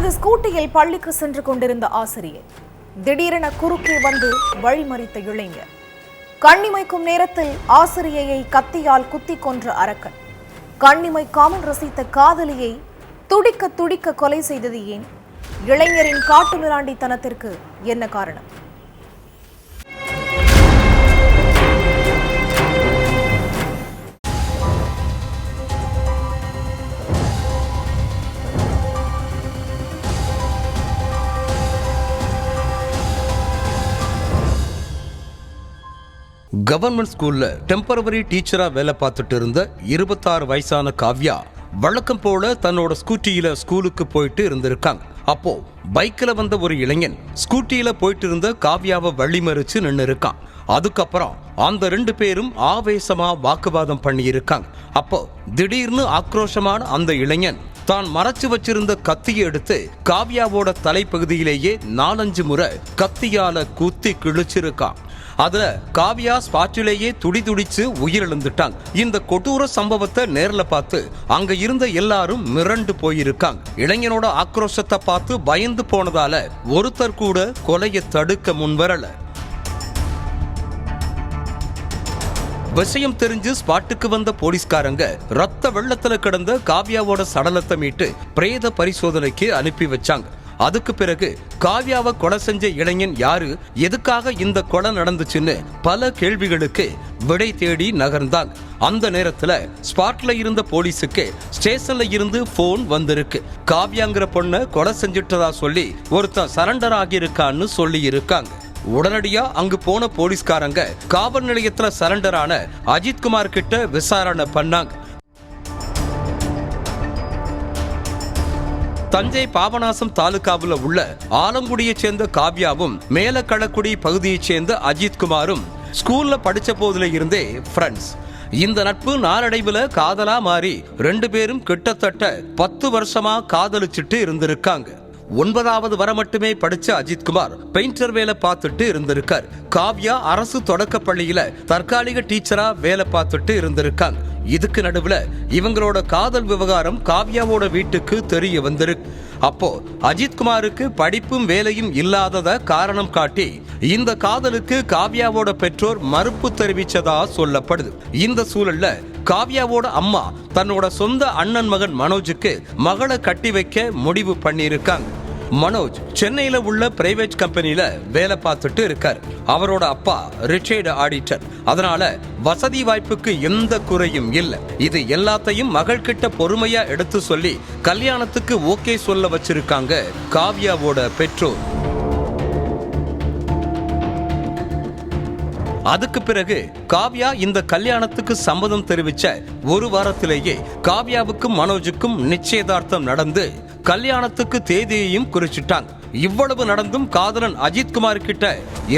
தனது ஸ்கூட்டியில் பள்ளிக்கு சென்று கொண்டிருந்த ஆசிரியை திடீரென குறுக்கே வந்து வழிமறித்த இளைஞர். கண்ணிமைக்கும் நேரத்தில் ஆசிரியையை கத்தியால் குத்தி கொன்ற அரக்கன். கண்ணிமைக்காமல் ரசித்த காதலியை துடிக்க துடிக்க கொலை செய்தது ஏன்? இளைஞரின் காட்டுமிராண்டித்தனத்திற்கு என்ன காரணம்? கவர்மெண்ட் ஸ்கூல்ல டெம்பரவரி டீச்சரா வேலை பார்த்துட்டு இருந்த 26 வயசான காவ்யா வழக்கம் போல தன்னோட ஸ்கூட்டியில ஸ்கூலுக்கு போயிட்டு இருந்திருக்காங்க. அப்போ பைக்கில் வந்த ஒரு இளைஞன் ஸ்கூட்டியில போயிட்டு இருந்த காவ்யாவை வழிமறிச்சு நின்று இருக்கான். அதுக்கப்புறம் அந்த 2 பேரும் ஆவேசமா வாக்குவாதம் பண்ணி இருக்காங்க. அப்போ திடீர்னு ஆக்ரோஷமான அந்த இளைஞன் தான் மறைச்சு வச்சிருந்த கத்தியை எடுத்து காவ்யாவோட தலைப்பகுதியிலேயே 4-5 முறை கத்தியால குத்தி கிழிச்சிருக்கான். அதுல காவ்யா ஸ்பாட்டிலேயே துடிச்சு உயிரிழந்துட்டாங்க. இந்த கொடூர சம்பவத்தை நேர்ல பார்த்து அங்க இருந்த எல்லாரும் மிரண்டு போயிருக்காங்க. இளைஞனோட ஆக்ரோஷத்தை பார்த்து பயந்து போனதால ஒருத்தர் கூட கொலையை தடுக்க முன்வரல. விஷயம் தெரிஞ்சு ஸ்பாட்டுக்கு வந்த போலீஸ்காரங்க ரத்த வெள்ளத்துல கிடந்த காவ்யாவோட சடலத்தை மீட்டு பிரேத பரிசோதனைக்கு அனுப்பி வச்சாங்க. அதுக்கு பிறகு காவ்யாவை கொலை செஞ்ச இளைஞன் யாரு, எதுக்காக இந்த கொலை நடந்துச்சுன்னு பல கேள்விகளுக்கு விடை தேடி நகர்ந்தாங்க. அந்த நேரத்துல ஸ்பாட்ல இருந்த போலீஸுக்கு ஸ்டேஷன்ல இருந்து போன் வந்திருக்கு. காவ்யாங்கிற பொண்ணை கொலை செஞ்சிட்டதா சொல்லி ஒருத்தன் சரண்டர் ஆகியிருக்கான்னு சொல்லி இருக்காங்க. உடனடியா அங்கு போன போலீஸ்காரங்க காவல் நிலையத்துல சரண்டரான அஜித்குமார் கிட்ட விசாரணை பண்ணாங்க. தஞ்சை பாபநாசம் தாலுகாவில் உள்ள ஆலங்குடியை சேர்ந்த காவ்யாவும் மேலக்களக்குடி பகுதியை சேர்ந்த அஜித்குமாரும் ஸ்கூல்ல படிச்ச போதுல இருந்தே ஃப்ரெண்ட்ஸ். இந்த நட்பு நாளடைவில் காதலா மாறி 2 பேரும் கிட்டத்தட்ட 10 வருஷமா காதலிச்சுட்டு இருந்திருக்காங்க. 9வது வரை மட்டுமே படிச்ச அஜித்குமார் பெயிண்டர் வேலை பார்த்துட்டு இருந்திருக்கார். காவ்யா அரசு தொடக்க பள்ளியில தற்காலிக டீச்சரா வேலை பார்த்துட்டு இருந்திருக்காங்க. இதுக்கு நடுவுல இவங்களோட காதல் விவகாரம் காவ்யாவோட வீட்டுக்கு தெரிய வந்திருக்கு. அப்போ அஜித்குமாருக்கு படிப்பும் வேலையும் இல்லாதத காரணம் காட்டி இந்த காதலுக்கு காவ்யாவோட பெற்றோர் மறுப்பு தெரிவிச்சதா சொல்லப்படுது. இந்த சூழல்ல காவ்யாவோட அம்மா தன்னோட சொந்த அண்ணன் மகன் மனோஜுக்கு மகளை கட்டி வைக்க முடிவு பண்ணியிருக்காங்க. மனோஜ் சென்னையில உள்ள பிரைவேட் கம்பெனில வேலை பார்த்துட்டு இருக்கார். அவரோட அப்பா ரிட்டையர்டு ஆடிட்டர். அதனால வசதி வாய்ப்புக்கு எந்த குறையும் இல்லை. இது எல்லாத்தையும் மகள் கிட்ட பொறுமையா எடுத்து சொல்லி கல்யாணத்துக்கு ஓகே சொல்ல வச்சிருக்காங்க காவ்யாவோட பெற்றோர். அதுக்கு பிறகு காவ்யா இந்த கல்யாணத்துக்கு சம்மதம் தெரிவிச்ச 1 வாரத்திலேயே காவ்யாவுக்கும் மனோஜுக்கும் நிச்சயதார்த்தம் நடந்து கல்யாணத்துக்கு தேதியையும் குறிச்சிட்டாங்க. இவ்வளவு நடந்தும் காதலன் அஜித்குமார் கிட்ட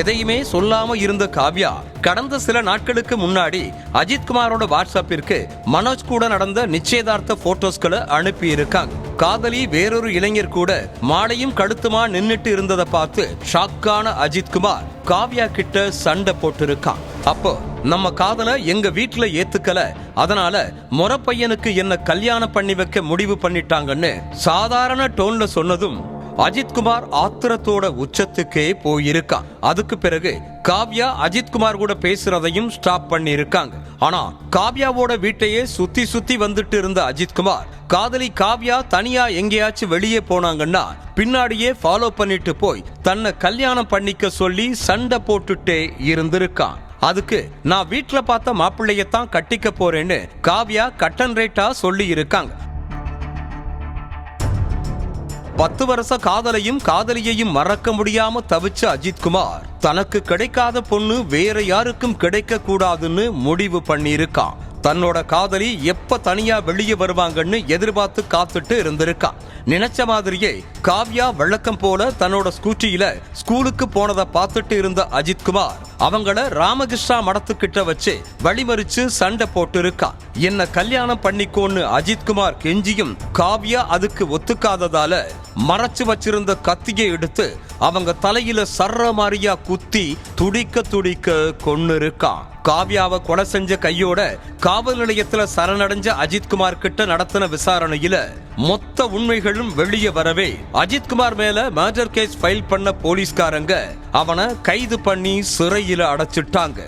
எதையுமே சொல்லாம இருந்த காவ்யா கடந்த சில நாட்களுக்கு முன்னாடி அஜித்குமாரோட வாட்ஸ்அப்பிற்கு மனோஜ் கூட நடந்த நிச்சயதார்த்த போட்டோஸ்களை அனுப்பி இருக்காங்க. காதலி வேறொரு இளைஞர் கூட மாலையும் கழுத்துமா நின்னுட்டு இருந்ததை பார்த்து ஷாக்கான அஜித்குமார் காவ்யா கிட்ட சண்டை போட்டிருக்கான். அப்போ நம்ம காதலை எங்க வீட்டுல ஏத்துக்கல, அதனால முறை பையனுக்கு என்ன கல்யாணம் பண்ணி வைக்க முடிவு பண்ணிட்டாங்கன்னு சாதாரண டோன்ல சொன்னதும் அஜித்குமார் ஆத்திரத்தோட உச்சத்துக்கே போயிருக்கான். அதுக்கு பிறகு காவ்யா அஜித்குமார் கூட பேசுறதையும் ஸ்டாப் பண்ணி இருக்காங்க. ஆனா காவ்யாவோட வீட்டையே சுத்தி வந்துட்டு இருந்த அஜித்குமார் காதலி காவ்யா தனியா எங்கேயாச்சும் வெளியே போனாங்கன்னா பின்னாடியே ஃபாலோ பண்ணிட்டு போய் தன்னை கல்யாணம் பண்ணிக்க சொல்லி சண்டை போட்டுட்டே இருந்திருக்கான். அதுக்கு நான் வீட்டுல பார்த்த மாப்பிள்ளையத்தான் கட்டிக்க போறேன்னு காவ்யா கட்டன் ரேட்டா சொல்லி இருக்காங்க. 10 வருஷ காதலையும் காதலியையும் மறக்க முடியாம தவிச்ச அஜித்குமார் தனக்கு கிடைக்காத பொண்ணு வேற யாருக்கும் கிடைக்க கூடாதுன்னு முடிவு பண்ணியிருக்கான். தன்னோட காதலி எப்ப தனியா வெளியே வருவாங்கன்னு எதிர்பார்த்து காத்துட்டு இருந்திருக்கான். நினைச்ச மாதிரியே காவ்யா வழக்கம் போல தன்னோட ஸ்கூட்டியில ஸ்கூலுக்கு போனதை பார்த்துட்டு இருந்த அஜித்குமார் அவங்கள ராமகிருஷ்ணா மடத்துக்கிட்ட வச்சு வழிமறிச்சு சண்டை போட்டு இருக்கா. என்ன கல்யாணம் பண்ணிக்கோன்னு அஜித்குமார் கெஞ்சியும் காவ்யா அதுக்கு ஒத்துக்காததால மறைச்சு வச்சிருந்த கத்தியை எடுத்து அவங்க தலையில சர்ற மாதிரியா குத்தி துடிக்க கொன்னு இருக்கான். காவ்யாவை கொலை செஞ்ச கையோட காவல் நிலையத்துல சரணடைஞ்ச அஜித்குமார் கிட்ட நடத்தின விசாரணையில மொத்த உண்மைகளும் வெளியே வரவே அஜித்குமார் மேல மர்டர் கேஸ் ஃபைல் பண்ண போலீஸ்காரங்க அவனை கைது பண்ணி சிறையில அடைச்சிட்டாங்க.